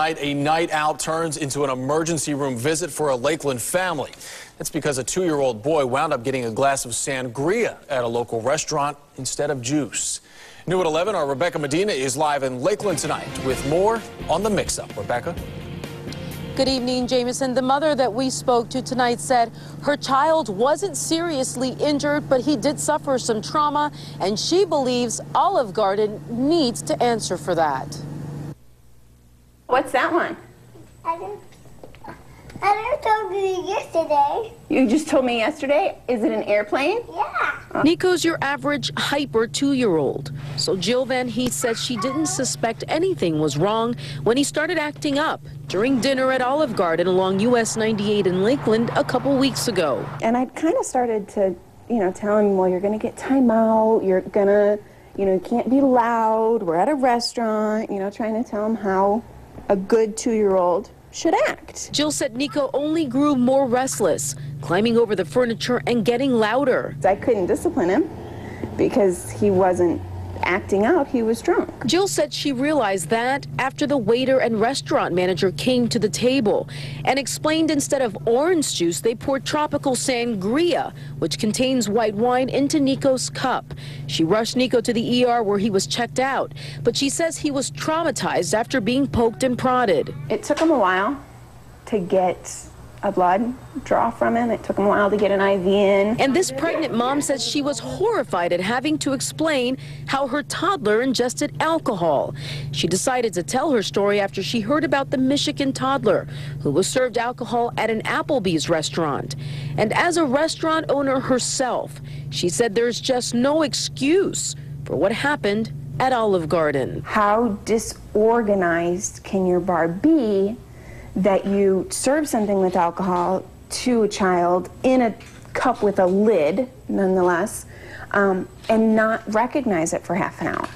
A night out turns into an emergency room visit for a Lakeland family. That's because a 2-year-old boy wound up getting a glass of sangria at a local restaurant instead of juice. New at 11, our Rebecca Medina is live in Lakeland tonight with more on the mix-up. Rebecca? Good evening, Jameson. The mother that we spoke to tonight said her child wasn't seriously injured, but he did suffer some trauma, and she believes Olive Garden needs to answer for that. What's that one? I told you yesterday. You just told me yesterday? Is it an airplane? Yeah. Nico's your average hyper 2-year-old. So Jill Van Hees says she didn't suspect anything was wrong when he started acting up during dinner at Olive Garden along US 98 in Lakeland a couple weeks ago. And I kind of started to, tell him, well, you're going to get time out. You're going to, you can't be loud. We're at a restaurant, trying to tell him how a good 2-year-old should act. Jill said Nico only grew more restless, climbing over the furniture and getting louder. I couldn't discipline him because he wasn't acting out, he was drunk. Jill said she realized that after the waiter and restaurant manager came to the table and explained instead of orange juice, they poured tropical sangria, which contains white wine, into Nico's cup. She rushed Nico to the ER where he was checked out, but she says he was traumatized after being poked and prodded. It took him a while to get a blood draw from him. It took him a while to get an IV in. And this pregnant mom says she was horrified at having to explain how her toddler ingested alcohol. She decided to tell her story after she heard about the Michigan toddler who was served alcohol at an Applebee's restaurant. And as a restaurant owner herself, she said there's just no excuse for what happened at Olive Garden. How disorganized can your bar be that you serve something with alcohol to a child in a cup with a lid, nonetheless, and not recognize it for half an hour?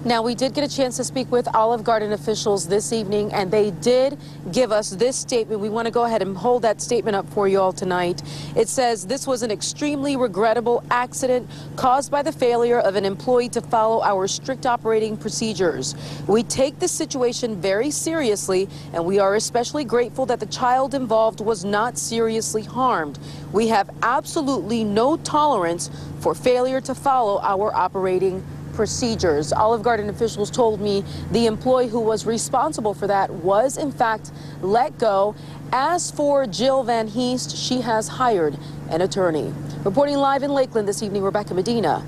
Now, we did get a chance to speak with Olive Garden officials this evening, and they did give us this statement. We want to go ahead and hold that statement up for you all tonight. It says this was an extremely regrettable accident caused by the failure of an employee to follow our strict operating procedures. We take this situation very seriously, and we are especially grateful that the child involved was not seriously harmed. We have absolutely no tolerance for failure to follow our operating procedures. Olive Garden officials told me the employee who was responsible for that was in fact let go. As for Jill Van Hees, she has hired an attorney. Reporting live in Lakeland this evening, Rebecca Medina,